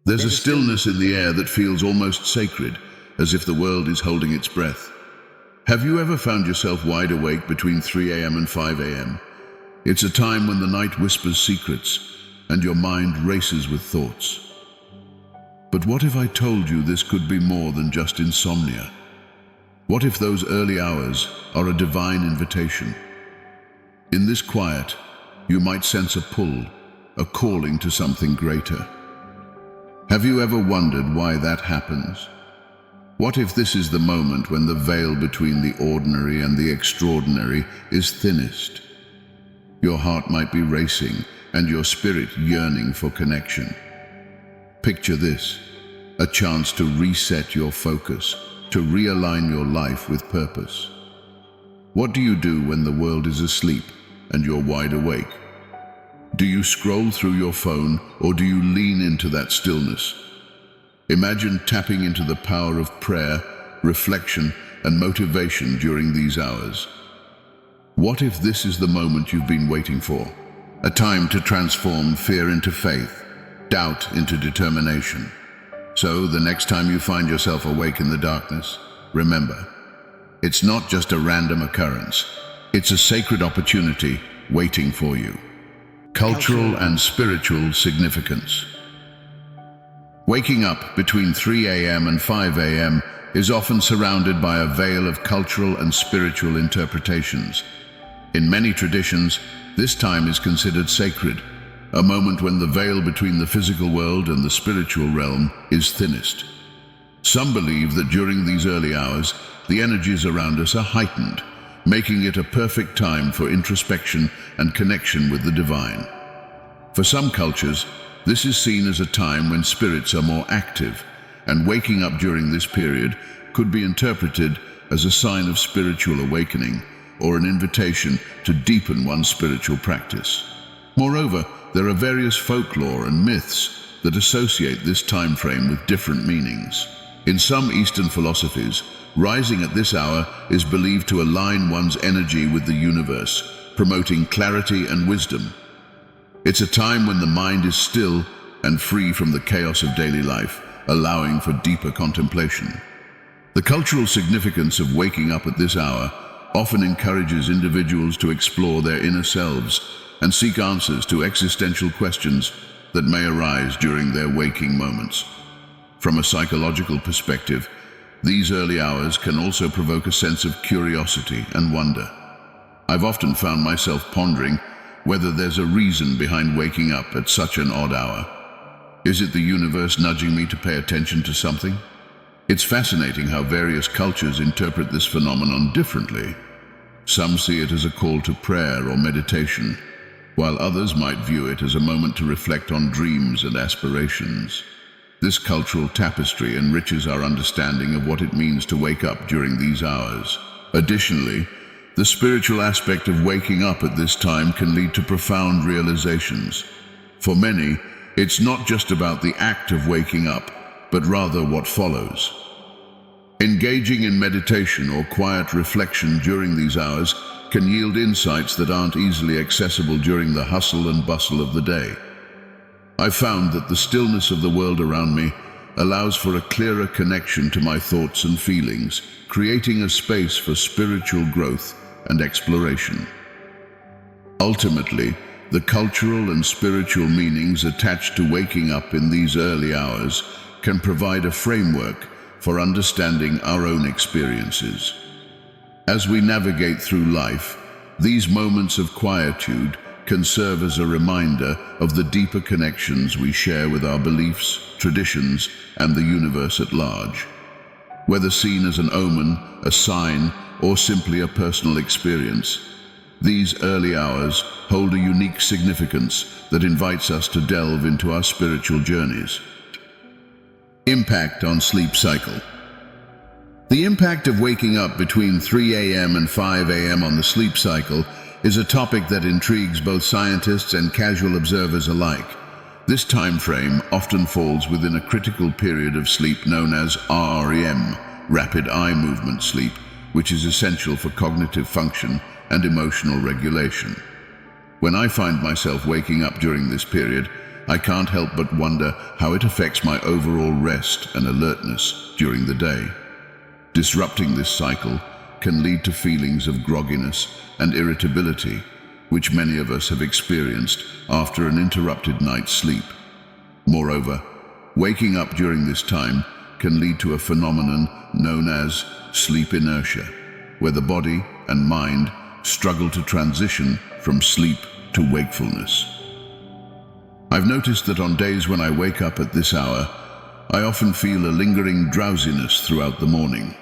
There's a stillness in the air that feels almost sacred, as if the world is holding its breath. Have you ever found yourself wide awake between 3 a.m. and 5 a.m.? It's a time when the night whispers secrets and your mind races with thoughts. But what if I told you this could be more than just insomnia? What if those early hours are a divine invitation? In this quiet, you might sense a pull, a calling to something greater. Have you ever wondered why that happens? What if this is the moment when the veil between the ordinary and the extraordinary is thinnest? Your heart might be racing and your spirit yearning for connection. Picture this, a chance to reset your focus, to realign your life with purpose. What do you do when the world is asleep and you're wide awake? Do you scroll through your phone or do you lean into that stillness? Imagine tapping into the power of prayer, reflection, and motivation during these hours. What if this is the moment you've been waiting for? A time to transform fear into faith, doubt into determination. So the next time you find yourself awake in the darkness, remember, it's not just a random occurrence. It's a sacred opportunity waiting for you. Cultural and spiritual significance. Waking up between 3 a.m. and 5 a.m. is often surrounded by a veil of cultural and spiritual interpretations. In many traditions, this time is considered sacred, a moment when the veil between the physical world and the spiritual realm is thinnest. Some believe that during these early hours, the energies around us are heightened, making it a perfect time for introspection and connection with the divine. For some cultures, this is seen as a time when spirits are more active, and waking up during this period could be interpreted as a sign of spiritual awakening or an invitation to deepen one's spiritual practice. Moreover, there are various folklore and myths that associate this time frame with different meanings. In some Eastern philosophies, rising at this hour is believed to align one's energy with the universe, promoting clarity and wisdom. It's a time when the mind is still and free from the chaos of daily life, allowing for deeper contemplation. The cultural significance of waking up at this hour often encourages individuals to explore their inner selves and seek answers to existential questions that may arise during their waking moments. From a psychological perspective, these early hours can also provoke a sense of curiosity and wonder. I've often found myself pondering whether there's a reason behind waking up at such an odd hour. Is it the universe nudging me to pay attention to something? It's fascinating how various cultures interpret this phenomenon differently. Some see it as a call to prayer or meditation, while others might view it as a moment to reflect on dreams and aspirations. This cultural tapestry enriches our understanding of what it means to wake up during these hours. Additionally, the spiritual aspect of waking up at this time can lead to profound realizations. For many, it's not just about the act of waking up, but rather what follows. Engaging in meditation or quiet reflection during these hours can yield insights that aren't easily accessible during the hustle and bustle of the day. I've found that the stillness of the world around me allows for a clearer connection to my thoughts and feelings, creating a space for spiritual growth and exploration. Ultimately, the cultural and spiritual meanings attached to waking up in these early hours can provide a framework for understanding our own experiences. As we navigate through life, these moments of quietude can serve as a reminder of the deeper connections we share with our beliefs, traditions, and the universe at large. Whether seen as an omen, a sign, or simply a personal experience, these early hours hold a unique significance that invites us to delve into our spiritual journeys. Impact on sleep cycle. The impact of waking up between 3 a.m. and 5 a.m. on the sleep cycle is a topic that intrigues both scientists and casual observers alike. This time frame often falls within a critical period of sleep known as REM, rapid eye movement sleep, which is essential for cognitive function and emotional regulation. When I find myself waking up during this period, I can't help but wonder how it affects my overall rest and alertness during the day. Disrupting this cycle can lead to feelings of grogginess and irritability, which many of us have experienced after an interrupted night's sleep. Moreover, waking up during this time can lead to a phenomenon known as sleep inertia, where the body and mind struggle to transition from sleep to wakefulness. I've noticed that on days when I wake up at this hour, I often feel a lingering drowsiness throughout the morning.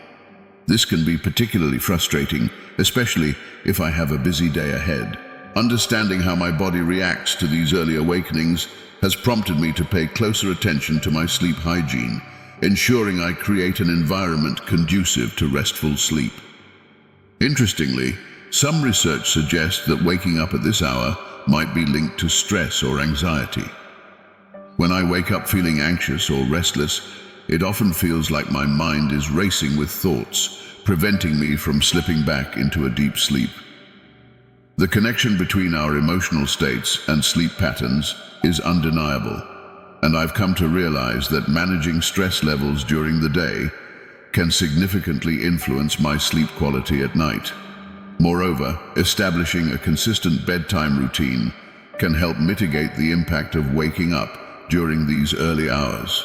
This can be particularly frustrating, especially if I have a busy day ahead. Understanding how my body reacts to these early awakenings has prompted me to pay closer attention to my sleep hygiene, ensuring I create an environment conducive to restful sleep. Interestingly, some research suggests that waking up at this hour might be linked to stress or anxiety. When I wake up feeling anxious or restless, it often feels like my mind is racing with thoughts, preventing me from slipping back into a deep sleep. The connection between our emotional states and sleep patterns is undeniable, and I've come to realize that managing stress levels during the day can significantly influence my sleep quality at night. Moreover, establishing a consistent bedtime routine can help mitigate the impact of waking up during these early hours.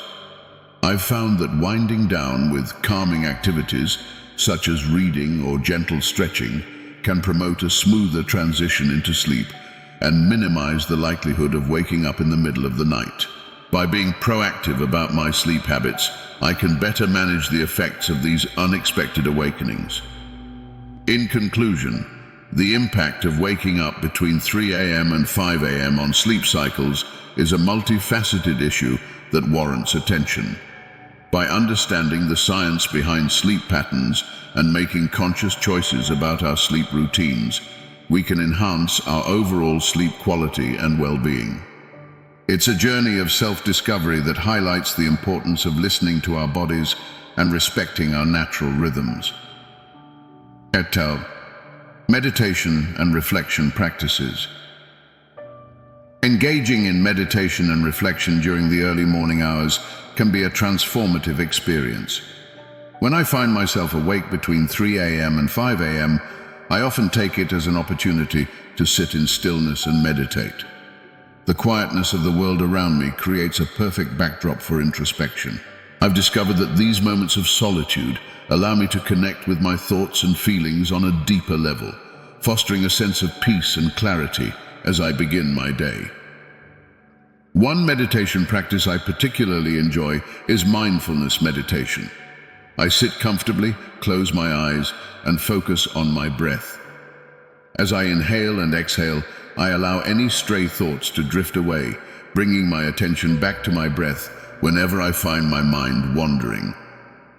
I've found that winding down with calming activities, such as reading or gentle stretching, can promote a smoother transition into sleep and minimize the likelihood of waking up in the middle of the night. By being proactive about my sleep habits, I can better manage the effects of these unexpected awakenings. In conclusion, the impact of waking up between 3 a.m. and 5 a.m. on sleep cycles is a multifaceted issue that warrants attention. By understanding the science behind sleep patterns and making conscious choices about our sleep routines, we can enhance our overall sleep quality and well-being. It's a journey of self-discovery that highlights the importance of listening to our bodies and respecting our natural rhythms. Meditation and reflection practices. Engaging in meditation and reflection during the early morning hours can be a transformative experience. When I find myself awake between 3 a.m. and 5 a.m., I often take it as an opportunity to sit in stillness and meditate. The quietness of the world around me creates a perfect backdrop for introspection. I've discovered that these moments of solitude allow me to connect with my thoughts and feelings on a deeper level, fostering a sense of peace and clarity as I begin my day. One meditation practice I particularly enjoy is mindfulness meditation. I sit comfortably, close my eyes, and focus on my breath. As I inhale and exhale, I allow any stray thoughts to drift away, bringing my attention back to my breath whenever I find my mind wandering.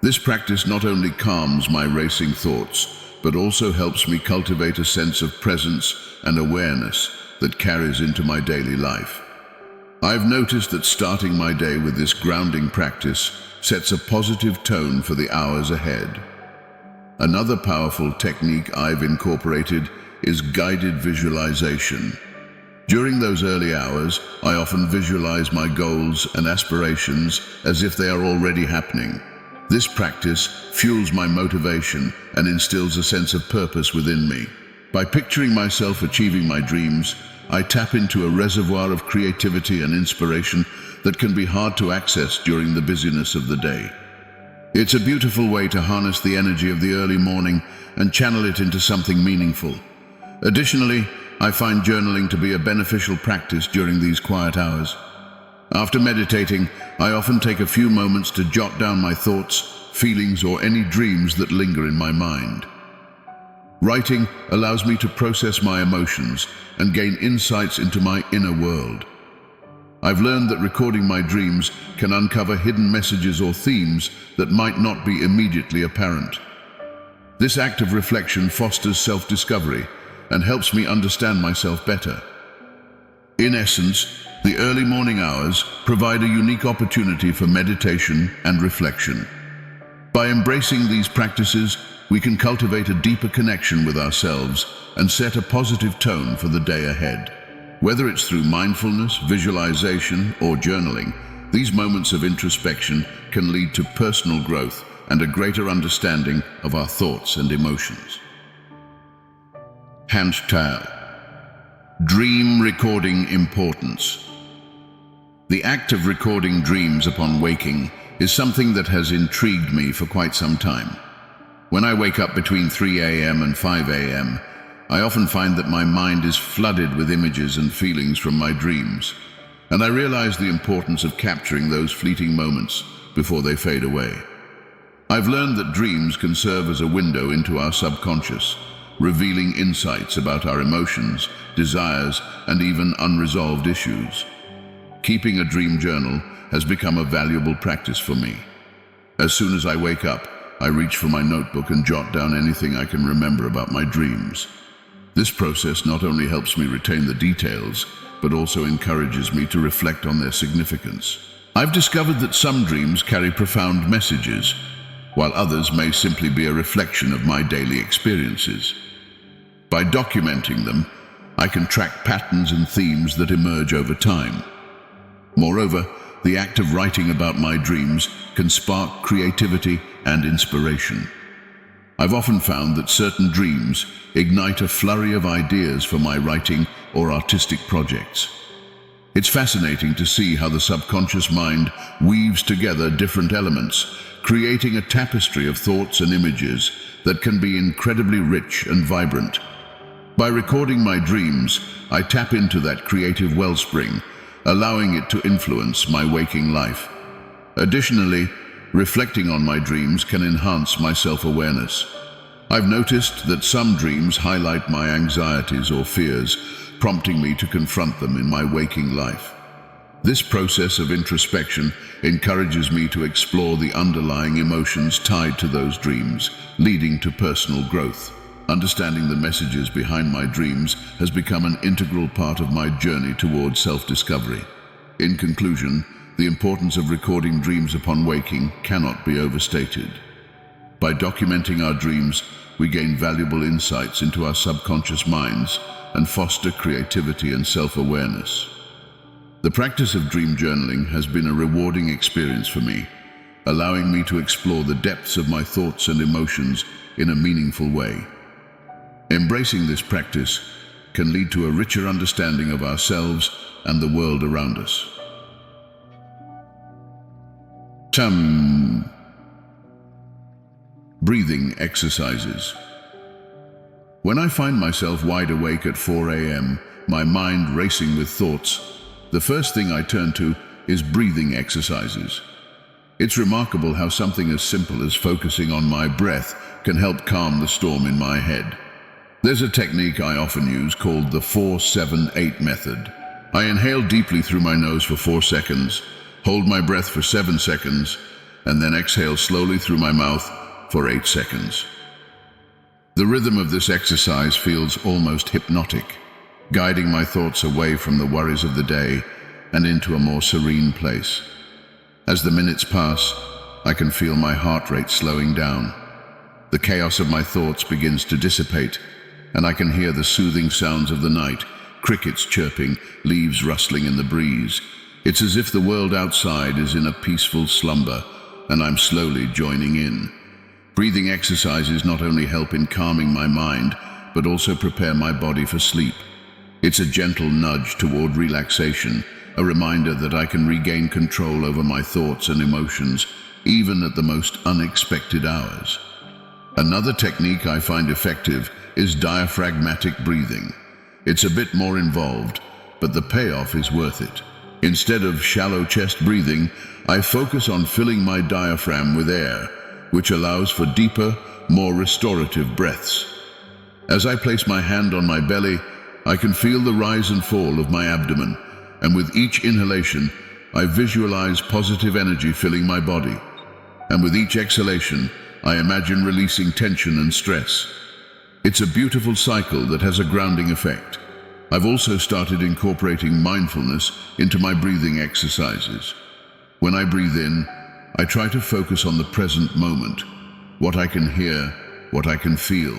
This practice not only calms my racing thoughts, but also helps me cultivate a sense of presence and awareness that carries into my daily life. I've noticed that starting my day with this grounding practice sets a positive tone for the hours ahead. Another powerful technique I've incorporated is guided visualization. During those early hours, I often visualize my goals and aspirations as if they are already happening. This practice fuels my motivation and instills a sense of purpose within me. By picturing myself achieving my dreams, I tap into a reservoir of creativity and inspiration that can be hard to access during the busyness of the day. It's a beautiful way to harness the energy of the early morning and channel it into something meaningful. Additionally, I find journaling to be a beneficial practice during these quiet hours. After meditating, I often take a few moments to jot down my thoughts, feelings, or any dreams that linger in my mind. Writing allows me to process my emotions and gain insights into my inner world. I've learned that recording my dreams can uncover hidden messages or themes that might not be immediately apparent. This act of reflection fosters self-discovery and helps me understand myself better. In essence, the early morning hours provide a unique opportunity for meditation and reflection. By embracing these practices, we can cultivate a deeper connection with ourselves and set a positive tone for the day ahead. Whether it's through mindfulness, visualization, or journaling, these moments of introspection can lead to personal growth and a greater understanding of our thoughts and emotions. Hashtag Dream Recording Importance. The act of recording dreams upon waking is something that has intrigued me for quite some time. When I wake up between 3 a.m. and 5 a.m., I often find that my mind is flooded with images and feelings from my dreams, and I realize the importance of capturing those fleeting moments before they fade away. I've learned that dreams can serve as a window into our subconscious, revealing insights about our emotions, desires, and even unresolved issues. Keeping a dream journal has become a valuable practice for me. As soon as I wake up, I reach for my notebook and jot down anything I can remember about my dreams. This process not only helps me retain the details, but also encourages me to reflect on their significance. I've discovered that some dreams carry profound messages, while others may simply be a reflection of my daily experiences. By documenting them, I can track patterns and themes that emerge over time. Moreover, the act of writing about my dreams can spark creativity and inspiration. I've often found that certain dreams ignite a flurry of ideas for my writing or artistic projects. It's fascinating to see how the subconscious mind weaves together different elements, creating a tapestry of thoughts and images that can be incredibly rich and vibrant. By recording my dreams, I tap into that creative wellspring, allowing it to influence my waking life. Additionally, reflecting on my dreams can enhance my self-awareness. I've noticed that some dreams highlight my anxieties or fears, prompting me to confront them in my waking life. This process of introspection encourages me to explore the underlying emotions tied to those dreams, leading to personal growth. Understanding the messages behind my dreams has become an integral part of my journey towards self-discovery. In conclusion, the importance of recording dreams upon waking cannot be overstated. By documenting our dreams, we gain valuable insights into our subconscious minds and foster creativity and self-awareness. The practice of dream journaling has been a rewarding experience for me, allowing me to explore the depths of my thoughts and emotions in a meaningful way. Embracing this practice can lead to a richer understanding of ourselves and the world around us. Breathing exercises. When I find myself wide awake at 4 a.m., my mind racing with thoughts, the first thing I turn to is breathing exercises. It's remarkable how something as simple as focusing on my breath can help calm the storm in my head. There's a technique I often use called the 4-7-8 method. I inhale deeply through my nose for 4 seconds, hold my breath for 7 seconds, and then exhale slowly through my mouth for 8 seconds. The rhythm of this exercise feels almost hypnotic, guiding my thoughts away from the worries of the day and into a more serene place. As the minutes pass, I can feel my heart rate slowing down. The chaos of my thoughts begins to dissipate, and I can hear the soothing sounds of the night, crickets chirping, leaves rustling in the breeze. It's as if the world outside is in a peaceful slumber, and I'm slowly joining in. Breathing exercises not only help in calming my mind, but also prepare my body for sleep. It's a gentle nudge toward relaxation, a reminder that I can regain control over my thoughts and emotions, even at the most unexpected hours. Another technique I find effective is diaphragmatic breathing. It's a bit more involved, but the payoff is worth it. Instead of shallow chest breathing, I focus on filling my diaphragm with air, which allows for deeper, more restorative breaths. As I place my hand on my belly, I can feel the rise and fall of my abdomen, and with each inhalation, I visualize positive energy filling my body. And with each exhalation, I imagine releasing tension and stress. It's a beautiful cycle that has a grounding effect. I've also started incorporating mindfulness into my breathing exercises. When I breathe in, I try to focus on the present moment, what I can hear, what I can feel.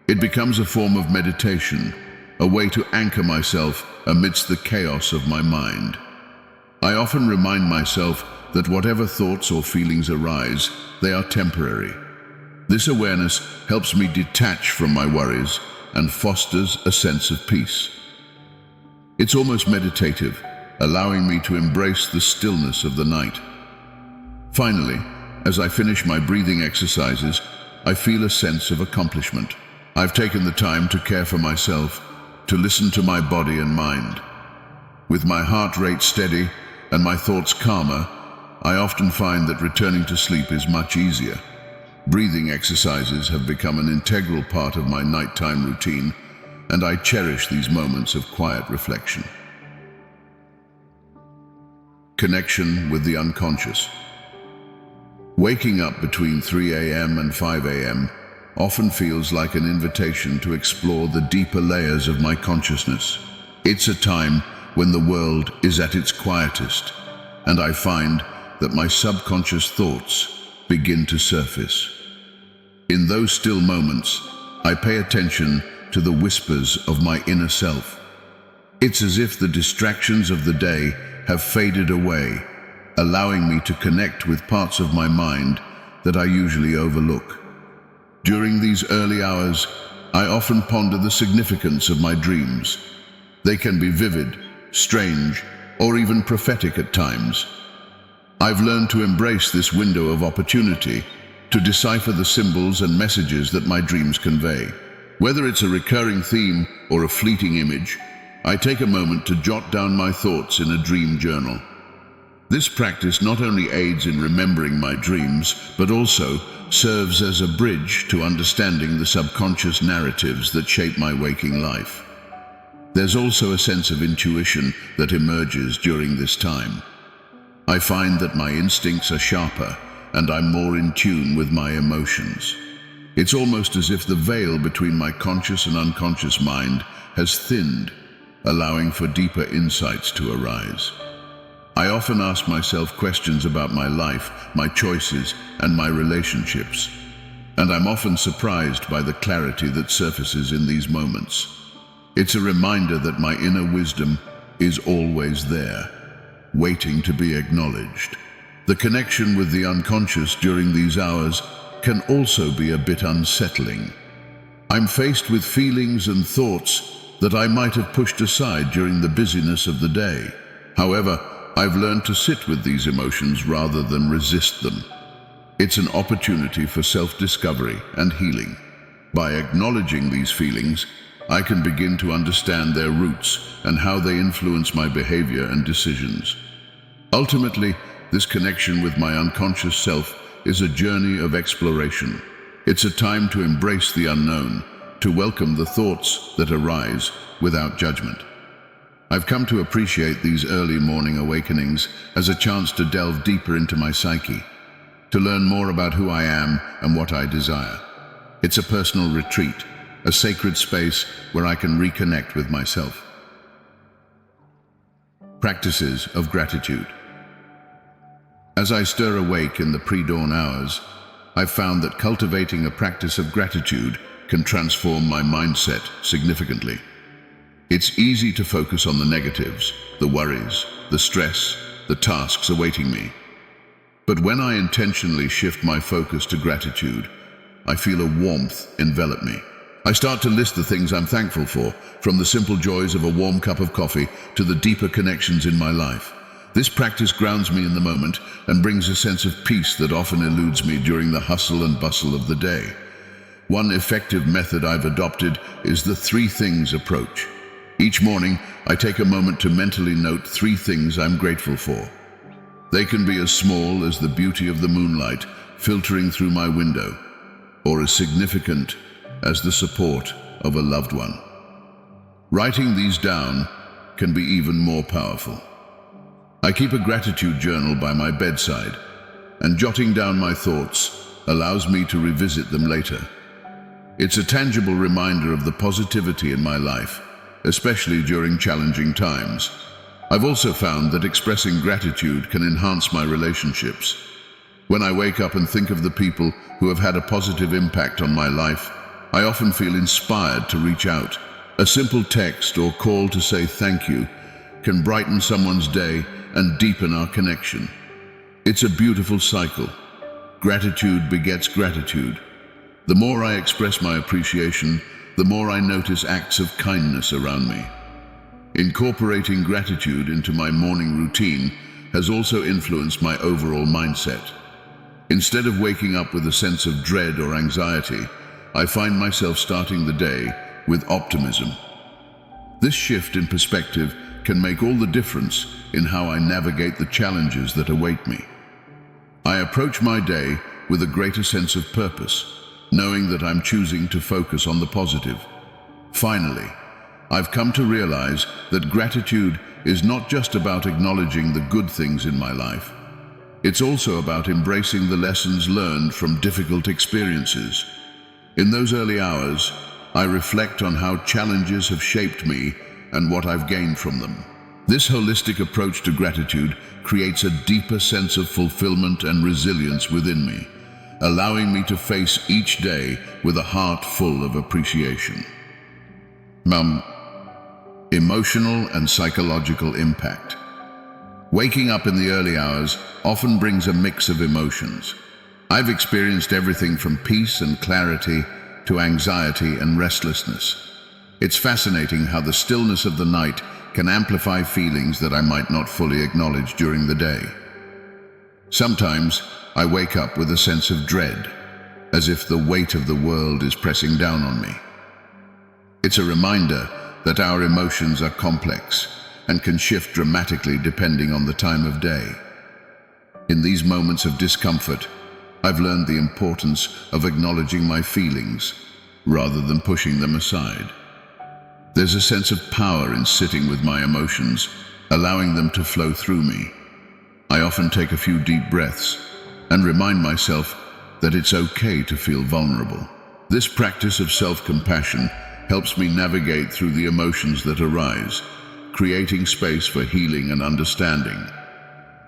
It becomes a form of meditation, a way to anchor myself amidst the chaos of my mind. I often remind myself that whatever thoughts or feelings arise, they are temporary. This awareness helps me detach from my worries and fosters a sense of peace. It's almost meditative, allowing me to embrace the stillness of the night. Finally, as I finish my breathing exercises, I feel a sense of accomplishment. I've taken the time to care for myself, to listen to my body and mind. With my heart rate steady and my thoughts calmer, I often find that returning to sleep is much easier. Breathing exercises have become an integral part of my nighttime routine, and I cherish these moments of quiet reflection. Connection with the unconscious. Waking up between 3 a.m. and 5 a.m. often feels like an invitation to explore the deeper layers of my consciousness. It's a time when the world is at its quietest, and I find that my subconscious thoughts begin to surface. In those still moments, I pay attention to the whispers of my inner self. It's as if the distractions of the day have faded away, allowing me to connect with parts of my mind that I usually overlook. During these early hours, I often ponder the significance of my dreams. They can be vivid, strange, or even prophetic at times. I've learned to embrace this window of opportunity to decipher the symbols and messages that my dreams convey. Whether it's a recurring theme or a fleeting image, I take a moment to jot down my thoughts in a dream journal. This practice not only aids in remembering my dreams, but also serves as a bridge to understanding the subconscious narratives that shape my waking life. There's also a sense of intuition that emerges during this time. I find that my instincts are sharper and I'm more in tune with my emotions. It's almost as if the veil between my conscious and unconscious mind has thinned, allowing for deeper insights to arise. I often ask myself questions about my life, my choices, and my relationships, and I'm often surprised by the clarity that surfaces in these moments. It's a reminder that my inner wisdom is always there, waiting to be acknowledged. The connection with the unconscious during these hours can also be a bit unsettling. I'm faced with feelings and thoughts that I might have pushed aside during the busyness of the day. However, I've learned to sit with these emotions rather than resist them. It's an opportunity for self-discovery and healing. By acknowledging these feelings, I can begin to understand their roots and how they influence my behavior and decisions. Ultimately, this connection with my unconscious self is a journey of exploration. It's a time to embrace the unknown, to welcome the thoughts that arise without judgment. I've come to appreciate these early morning awakenings as a chance to delve deeper into my psyche, to learn more about who I am and what I desire. It's a personal retreat, a sacred space where I can reconnect with myself. Practices of gratitude. As I stir awake in the pre-dawn hours, I've found that cultivating a practice of gratitude can transform my mindset significantly. It's easy to focus on the negatives, the worries, the stress, the tasks awaiting me. But when I intentionally shift my focus to gratitude, I feel a warmth envelop me. I start to list the things I'm thankful for, from the simple joys of a warm cup of coffee to the deeper connections in my life. This practice grounds me in the moment and brings a sense of peace that often eludes me during the hustle and bustle of the day. One effective method I've adopted is the 3 things approach. Each morning, I take a moment to mentally note 3 things I'm grateful for. They can be as small as the beauty of the moonlight filtering through my window, or as significant as the support of a loved one. Writing these down can be even more powerful. I keep a gratitude journal by my bedside, and jotting down my thoughts allows me to revisit them later. It's a tangible reminder of the positivity in my life, especially during challenging times. I've also found that expressing gratitude can enhance my relationships. When I wake up and think of the people who have had a positive impact on my life, I often feel inspired to reach out, A simple text or call to say thank you can brighten someone's day and deepen our connection. It's a beautiful cycle. Gratitude begets gratitude. The more I express my appreciation, the more I notice acts of kindness around me. Incorporating gratitude into my morning routine has also influenced my overall mindset. Instead of waking up with a sense of dread or anxiety, I find myself starting the day with optimism. This shift in perspective can make all the difference in how I navigate the challenges that await me. I approach my day with a greater sense of purpose, knowing that I'm choosing to focus on the positive. Finally, I've come to realize that gratitude is not just about acknowledging the good things in my life. It's also about embracing the lessons learned from difficult experiences. In those early hours, I reflect on how challenges have shaped me and what I've gained from them. This holistic approach to gratitude creates a deeper sense of fulfillment and resilience within me, allowing me to face each day with a heart full of appreciation. Emotional and psychological impact. Waking up in the early hours often brings a mix of emotions. I've experienced everything from peace and clarity to anxiety and restlessness. It's fascinating how the stillness of the night can amplify feelings that I might not fully acknowledge during the day. Sometimes I wake up with a sense of dread, as if the weight of the world is pressing down on me. It's a reminder that our emotions are complex and can shift dramatically depending on the time of day. In these moments of discomfort, I've learned the importance of acknowledging my feelings rather than pushing them aside. There's a sense of power in sitting with my emotions, allowing them to flow through me. I often take a few deep breaths and remind myself that it's okay to feel vulnerable. This practice of self-compassion helps me navigate through the emotions that arise, creating space for healing and understanding.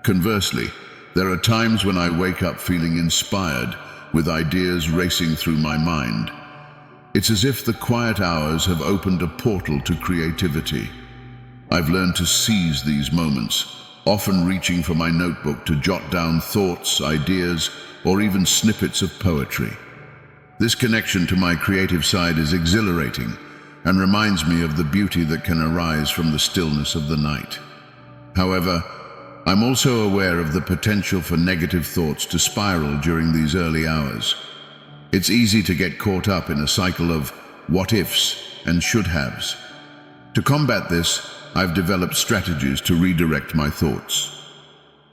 Conversely, there are times when I wake up feeling inspired, with ideas racing through my mind. It's as if the quiet hours have opened a portal to creativity. I've learned to seize these moments, often reaching for my notebook to jot down thoughts, ideas, or even snippets of poetry. This connection to my creative side is exhilarating and reminds me of the beauty that can arise from the stillness of the night. However, I'm also aware of the potential for negative thoughts to spiral during these early hours. It's easy to get caught up in a cycle of what-ifs and should-haves. To combat this, I've developed strategies to redirect my thoughts.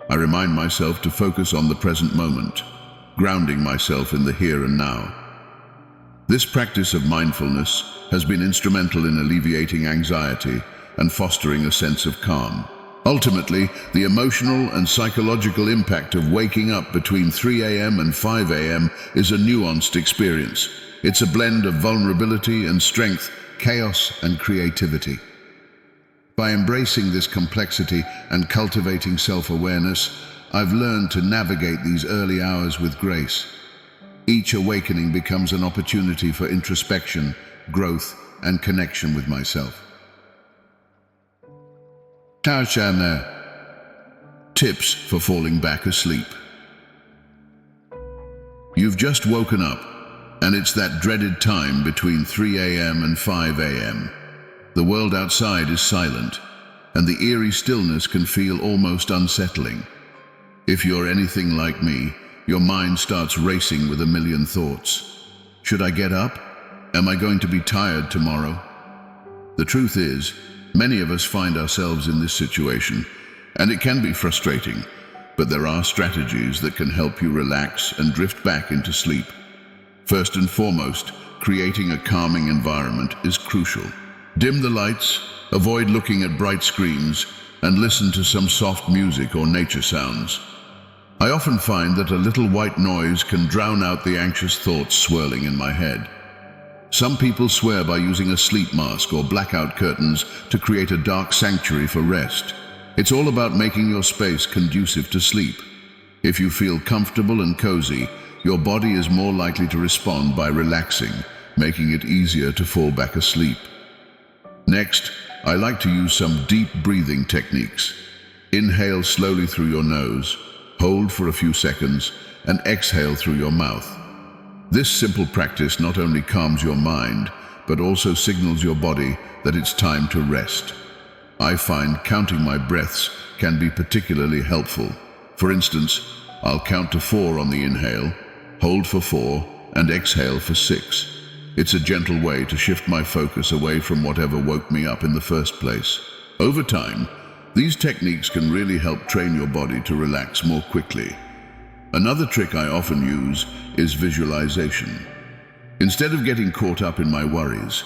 I remind myself to focus on the present moment, grounding myself in the here and now. This practice of mindfulness has been instrumental in alleviating anxiety and fostering a sense of calm. Ultimately, the emotional and psychological impact of waking up between 3 a.m. and 5 a.m. is a nuanced experience. It's a blend of vulnerability and strength, chaos and creativity. By embracing this complexity and cultivating self-awareness, I've learned to navigate these early hours with grace. Each awakening becomes an opportunity for introspection, growth, and connection with myself. Tips for falling back asleep. You've just woken up, and it's that dreaded time between 3 a.m. and 5 a.m. The world outside is silent, and the eerie stillness can feel almost unsettling. If you're anything like me, your mind starts racing with a million thoughts. Should I get up? Am I going to be tired tomorrow? The truth is, many of us find ourselves in this situation, and it can be frustrating, but there are strategies that can help you relax and drift back into sleep. First and foremost, creating a calming environment is crucial. Dim the lights, avoid looking at bright screens, and listen to some soft music or nature sounds. I often find that a little white noise can drown out the anxious thoughts swirling in my head. Some people swear by using a sleep mask or blackout curtains to create a dark sanctuary for rest. It's all about making your space conducive to sleep. If you feel comfortable and cozy, your body is more likely to respond by relaxing, making it easier to fall back asleep. Next, I like to use some deep breathing techniques. Inhale slowly through your nose, hold for a few seconds, and exhale through your mouth. This simple practice not only calms your mind, but also signals your body that it's time to rest. I find counting my breaths can be particularly helpful. For instance, I'll count to 4 on the inhale, hold for 4, and exhale for 6. It's a gentle way to shift my focus away from whatever woke me up in the first place. Over time, these techniques can really help train your body to relax more quickly. Another trick I often use is visualization. Instead of getting caught up in my worries,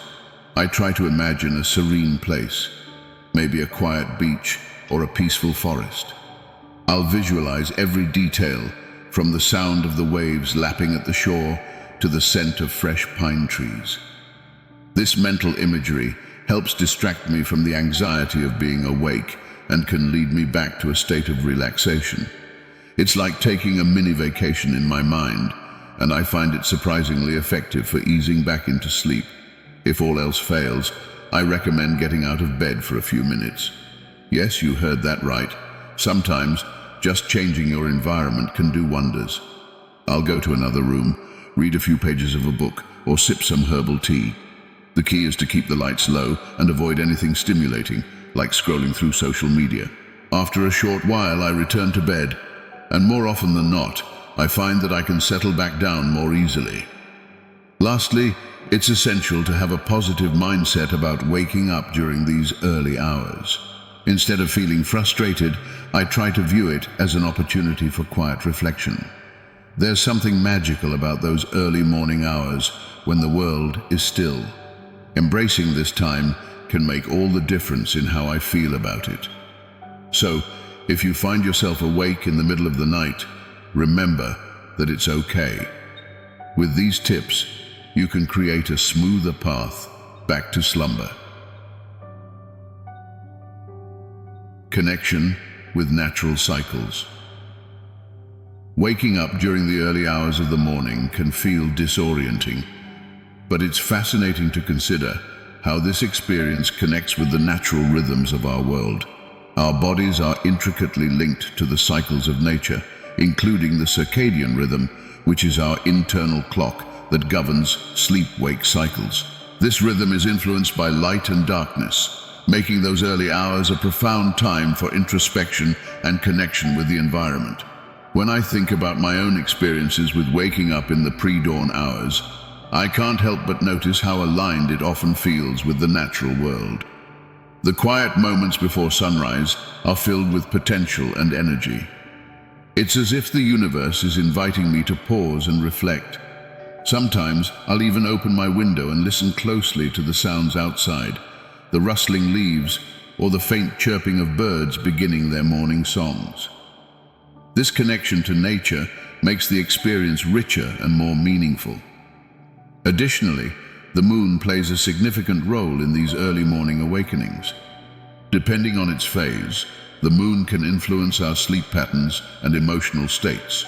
I try to imagine a serene place, maybe a quiet beach or a peaceful forest. I'll visualize every detail, from the sound of the waves lapping at the shore to the scent of fresh pine trees. This mental imagery helps distract me from the anxiety of being awake and can lead me back to a state of relaxation. It's like taking a mini vacation in my mind, and I find it surprisingly effective for easing back into sleep. If all else fails, I recommend getting out of bed for a few minutes. Yes, you heard that right. Sometimes, just changing your environment can do wonders. I'll go to another room, read a few pages of a book, or sip some herbal tea. The key is to keep the lights low and avoid anything stimulating, like scrolling through social media. After a short while, I return to bed, and more often than not, I find that I can settle back down more easily. Lastly, it's essential to have a positive mindset about waking up during these early hours. Instead of feeling frustrated, I try to view it as an opportunity for quiet reflection. There's something magical about those early morning hours when the world is still. Embracing this time can make all the difference in how I feel about it. So, if you find yourself awake in the middle of the night, remember that it's okay. With these tips, you can create a smoother path back to slumber. Connection with natural cycles. Waking up during the early hours of the morning can feel disorienting, but it's fascinating to consider how this experience connects with the natural rhythms of our world. Our bodies are intricately linked to the cycles of nature, including the circadian rhythm, which is our internal clock that governs sleep-wake cycles. This rhythm is influenced by light and darkness, making those early hours a profound time for introspection and connection with the environment. When I think about my own experiences with waking up in the pre-dawn hours, I can't help but notice how aligned it often feels with the natural world. The quiet moments before sunrise are filled with potential and energy. It's as if the universe is inviting me to pause and reflect. Sometimes I'll even open my window and listen closely to the sounds outside, the rustling leaves or the faint chirping of birds beginning their morning songs. This connection to nature makes the experience richer and more meaningful. Additionally, the moon plays a significant role in these early morning awakenings. Depending on its phase, the moon can influence our sleep patterns and emotional states.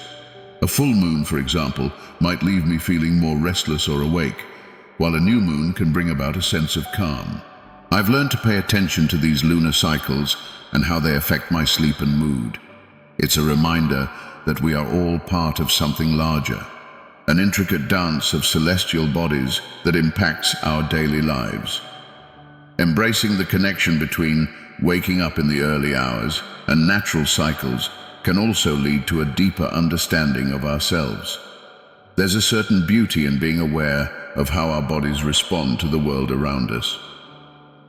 A full moon, for example, might leave me feeling more restless or awake, while a new moon can bring about a sense of calm. I've learned to pay attention to these lunar cycles and how they affect my sleep and mood. It's a reminder that we are all part of something larger, an intricate dance of celestial bodies that impacts our daily lives. Embracing the connection between waking up in the early hours and natural cycles can also lead to a deeper understanding of ourselves. There's a certain beauty in being aware of how our bodies respond to the world around us.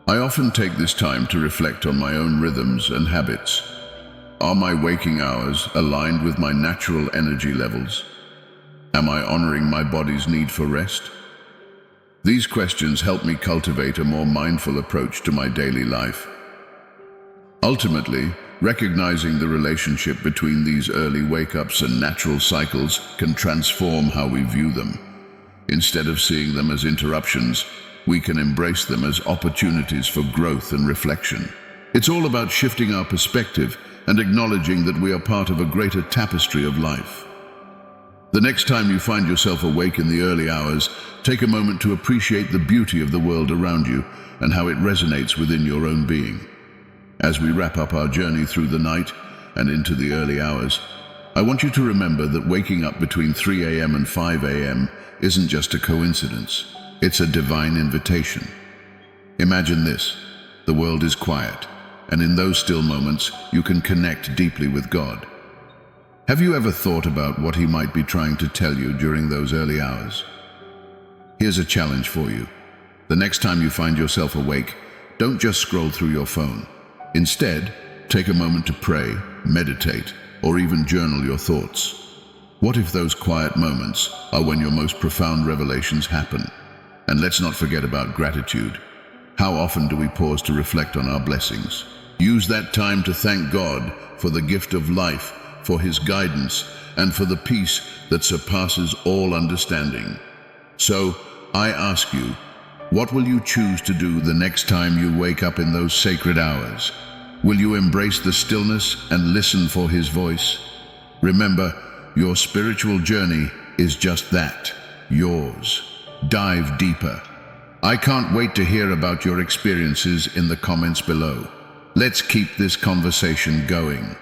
I often take this time to reflect on my own rhythms and habits. Are my waking hours aligned with my natural energy levels? Am I honoring my body's need for rest? These questions help me cultivate a more mindful approach to my daily life. Ultimately, recognizing the relationship between these early wake-ups and natural cycles can transform how we view them. Instead of seeing them as interruptions, we can embrace them as opportunities for growth and reflection. It's all about shifting our perspective and acknowledging that we are part of a greater tapestry of life. The next time you find yourself awake in the early hours, take a moment to appreciate the beauty of the world around you and how it resonates within your own being. As we wrap up our journey through the night and into the early hours, I want you to remember that waking up between 3 a.m. and 5 a.m. isn't just a coincidence. It's a divine invitation. Imagine this: the world is quiet, and in those still moments, you can connect deeply with God. Have you ever thought about what He might be trying to tell you during those early hours? Here's a challenge for you. The next time you find yourself awake, don't just scroll through your phone. Instead, take a moment to pray, meditate, or even journal your thoughts. What if those quiet moments are when your most profound revelations happen? And let's not forget about gratitude. How often do we pause to reflect on our blessings? Use that time to thank God for the gift of life, for His guidance, and for the peace that surpasses all understanding. So, I ask you, what will you choose to do the next time you wake up in those sacred hours? Will you embrace the stillness and listen for His voice? Remember, your spiritual journey is just that, yours. Dive deeper. I can't wait to hear about your experiences in the comments below. Let's keep this conversation going.